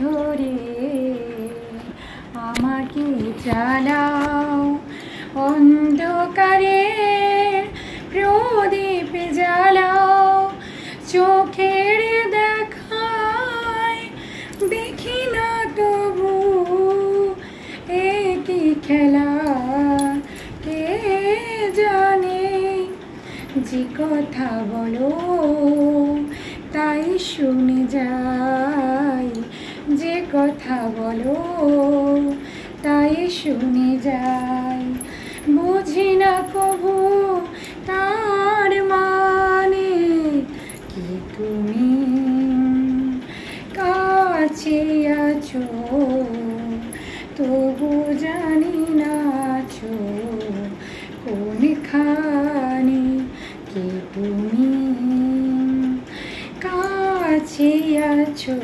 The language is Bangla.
ধরে আমাকে জ্বালাও, অন্ধকারে প্রদীপ জ্বালাও, চোখের দেখায় দেখি না তবু এ কি খেলা, কে জানে। যে কথা বলো তাই শুনে যাই, যে কথা বলো তাই শুনে যাই। বুঝি না কভু তার মানে, কি তুমি কাছে আছো তবু জানি না আছো কোনখানে। কি তুমি কাছে আছো